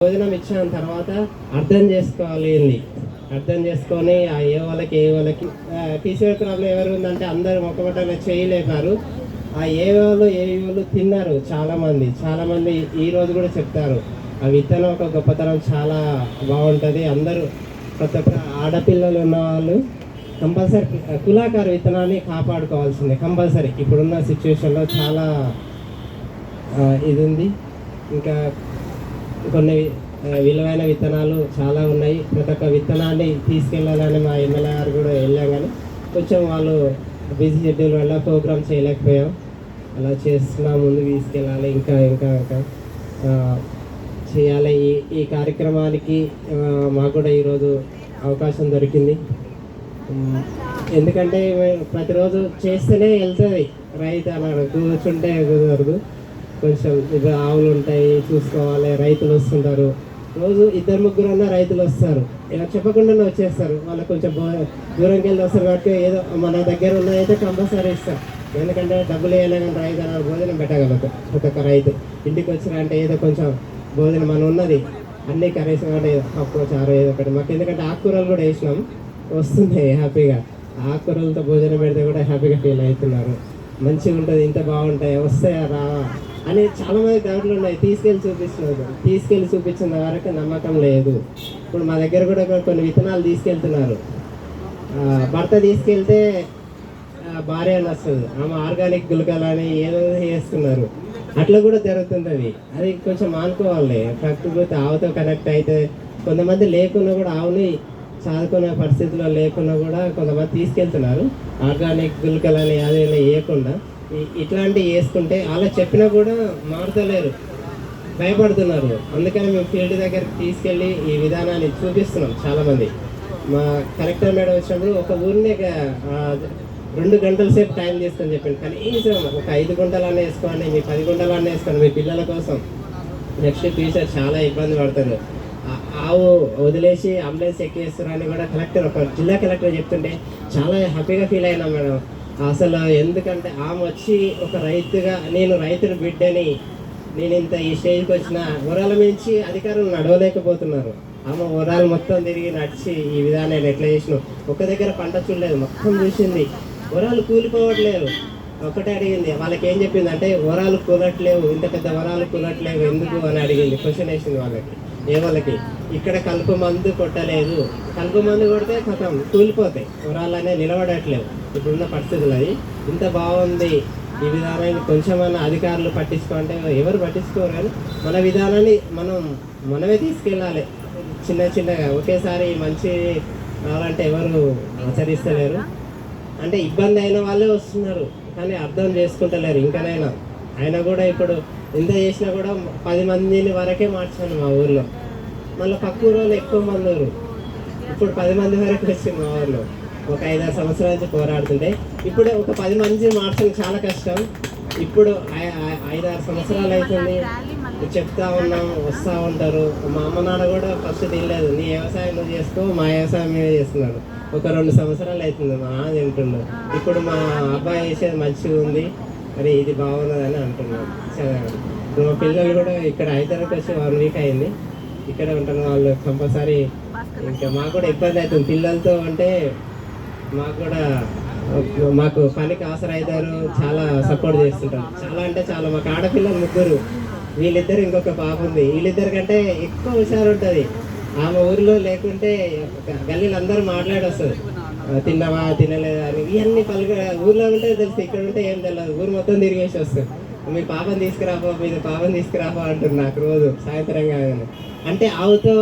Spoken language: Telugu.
భోజనం ఇచ్చిన తర్వాత అర్థం చేసుకోవాలి, అర్థం చేసుకొని ఏ వాళ్ళకి పీసీఓ ప్రాబ్లం ఎవరు ఉందంటే అందరూ మొక్కబట్టగా చేయలేపారు. ఏ వాళ్ళు తిన్నారు చాలామంది ఈ రోజు కూడా చెప్తారు ఆ విత్తనం ఒక గొప్పతనం చాలా బాగుంటుంది. అందరూ ప్రతి ఒక్క ఆడపిల్లలు ఉన్న వాళ్ళు కంపల్సరీ కులాకార విత్తనాన్ని కాపాడుకోవాల్సిందే కంపల్సరీ. ఇప్పుడున్న సిచ్యువేషన్లో చాలా ఇది ఉంది. ఇంకా కొన్ని విలువైన విత్తనాలు చాలా ఉన్నాయి. ప్రతి ఒక్క విత్తనాన్ని తీసుకెళ్ళాలని మా ఎమ్మెల్యే గారు కూడా వెళ్ళాం, కానీ కొంచెం వాళ్ళు బిజీ షెడ్యూల్ వల్ల ప్రోగ్రామ్ చేయలేకపోయాం. అలా చేస్తున్నా ముందుకు తీసుకెళ్ళాలి, ఇంకా ఇంకా ఇంకా చేయాలి. ఈ కార్యక్రమానికి మాకు కూడా ఈరోజు అవకాశం దొరికింది. ఎందుకంటే ప్రతిరోజు చేస్తేనే వెళ్తుంది, రైతు అన్నాడు కూర్చుంటే కుదరదు. కొంచెం ఇప్పుడు ఆవులు ఉంటాయి చూసుకోవాలి, రైతులు వస్తుంటారు. రోజు 2-3 రైతులు వస్తారు, ఇలా చెప్పకుండానే వచ్చేస్తారు. వాళ్ళు కొంచెం దూరంకి వెళ్ళి వస్తారు కాబట్టి ఏదో మన దగ్గర ఉన్నదైతే కంపల్సరీ ఇస్తారు. ఎందుకంటే డబ్బులు వేయలేని రైతు అన్న భోజనం పెట్టగలుగుతాం. ప్రతి ఒక్క రైతు ఇంటికి వచ్చినంటే ఏదో కొంచెం భోజనం మనం ఉన్నది అన్నీ కర్రీస్ అంటే పప్పు చారు ఏదో ఒకటి మాకు. ఎందుకంటే ఆకుకూరలు కూడా వేసినాం, వస్తున్నాయి హ్యాపీగా. ఆకుకూరలతో భోజనం పెడితే కూడా హ్యాపీగా ఫీల్ అవుతున్నారు. మంచిగా ఉంటుంది, ఇంత బాగుంటాయి, వస్తాయా రా అని చాలామంది డౌట్లు ఉన్నాయి. తీసుకెళ్ళి చూపించిన వరకు నమ్మకం లేదు. ఇప్పుడు మా దగ్గర కూడా కొన్ని విత్తనాలు తీసుకెళ్తున్నారు. భర్త తీసుకెళ్తే భార్య అని వస్తుంది, ఆమె ఆర్గానిక్ గులకలని ఏదో చేస్తున్నారు. అట్లా కూడా జరుగుతుంది. అది కొంచెం మానుకోవాలి. ప్రకృతి ఆవుతో కనెక్ట్ అయితే కొంతమంది లేకున్నా కూడా ఆవుని చదువుకునే పరిస్థితుల్లో లేకున్నా కూడా కొంతమంది తీసుకెళ్తున్నారు. ఆర్గానిక్ గులకలని అదే వేయకుండా ఇట్లాంటివి వేసుకుంటే అలా చెప్పినా కూడా మారుతలేరు, భయపడుతున్నారు. అందుకని మేము ఫీల్డ్ దగ్గరికి తీసుకెళ్ళి ఈ విధానాన్ని చూపిస్తున్నాం. చాలామంది మా కలెక్టర్ మేడం వచ్చినప్పుడు ఒక ఊరినే 2 గంటల సేపు టైం తీసుకొని చెప్పండి, కనీసం ఒక 5 గుంటలన్నీ వేసుకోండి, మీ 10 గుంటలన్నీ వేసుకోండి మీ పిల్లల కోసం. నెక్స్ట్ ఫ్యూచర్ చాలా ఇబ్బంది పడతారు. ఆవు వదిలేసి అంబులెన్స్ ఎక్కేస్తారని కూడా ఒక జిల్లా కలెక్టర్ చెప్తుంటే చాలా హ్యాపీగా ఫీల్ అయినా మేడం. అసలు ఎందుకంటే ఆమె వచ్చి ఒక రైతుగా, నేను రైతుని బిడ్డని, నేను ఇంత ఈ స్టేజ్కి వచ్చిన వరాల మించి అధికారులు నడవలేకపోతున్నారు. ఆమె వరాలు మొత్తం తిరిగి నడిచి ఈ విధానాన్ని ఎట్లా చేసినావు, ఒక దగ్గర పంట చూడలేదు, మొత్తం చూసింది. వరాలు కూలిపోవట్లేదు. ఒకటే అడిగింది, వాళ్ళకి ఏం చెప్పింది అంటే వరాలు కూలట్లేవు, ఇంత పెద్ద వరాలు కూలట్లేవు ఎందుకు అని అడిగింది. క్వశ్చన్ వేసింది వాళ్ళకి. ఇక్కడ కలుపు మందు కొట్టలేదు, కలుపు మందు కొడితే కథం కూలిపోతాయి, వరాలనే నిలబడట్లేవు. ఇప్పుడున్న పరిస్థితులు అది ఇంత బాగుంది. ఈ విధానాన్ని కొంచెమన్నా అధికారులు పట్టించుకుంటే ఎవరు పట్టించుకోరు, కానీ మన విధానాన్ని మనమే తీసుకెళ్ళాలి. చిన్నగా ఒకేసారి మంచి రావాలంటే ఎవరు ఆచరిస్తలేరు. అంటే ఇబ్బంది అయిన వాళ్ళే వస్తున్నారు, కానీ అర్థం చేసుకుంటలేరు. ఇంకనైనా అయినా కూడా ఇప్పుడు ఎంత చేసినా కూడా 10 మందిని వరకే మార్చాను మా ఊర్లో. మళ్ళీ పక్క ఊళ్ళో ఎక్కువ మంది ఊరు, ఇప్పుడు 10 మంది వరకు వచ్చింది మా ఊర్లో. ఒక 5-6 సంవత్సరాల నుంచి పోరాడుతుంటే ఇప్పుడు ఒక 10 మంది మార్చడం చాలా కష్టం. ఇప్పుడు 5-6 సంవత్సరాలు అవుతుంది చెప్తా ఉన్నాం, వస్తూ ఉంటారు. మా అమ్మ నాన్న కూడా ఫస్ట్ తెలియలేదు, నీ వ్యవసాయం నువ్వు చేసుకో, మా వ్యవసాయం మేమే చేస్తున్నాడు. ఒక 2 సంవత్సరాలు అవుతుంది మా నాన్న తింటుండు. ఇప్పుడు మా అబ్బాయి వేసేది మంచిగా ఉంది, మరి ఇది బాగున్నదని అంటున్నాడు. ఇప్పుడు మా పిల్లలు కూడా ఇక్కడ హైదరాబాద్కి వచ్చి 1 వీక్ అయింది, ఇక్కడ ఉంటున్న వాళ్ళు కంపల్సరీ. ఇంకా మాకు కూడా ఇబ్బంది అవుతుంది పిల్లలతో, అంటే మాకు పనికి అవసరం అవుతారు, చాలా సపోర్ట్ చేస్తుంటారు. చాలా అంటే చాలా. మాకు ఆడపిల్లలు 3, వీళ్ళిద్దరు ఇంకొక పాప ఉంది. వీళ్ళిద్దరి కంటే ఎక్కువ హుషారు ఉంటుంది. ఆమె ఊరిలో లేకుంటే గల్లీలు అందరూ మాట్లాడొస్తుంది, తిన్నావా తినలేదా అని. ఇవన్నీ ఊర్లో ఉంటే తెలుసు, ఇక్కడ ఉంటే ఏం తెలియదు. ఊరు మొత్తం తిరిగేసి వస్తుంది, మీ పాపని తీసుకురాపో అంటుంది నాకు రోజు సాయంత్రం కాగానే. అంటే ఆవుతో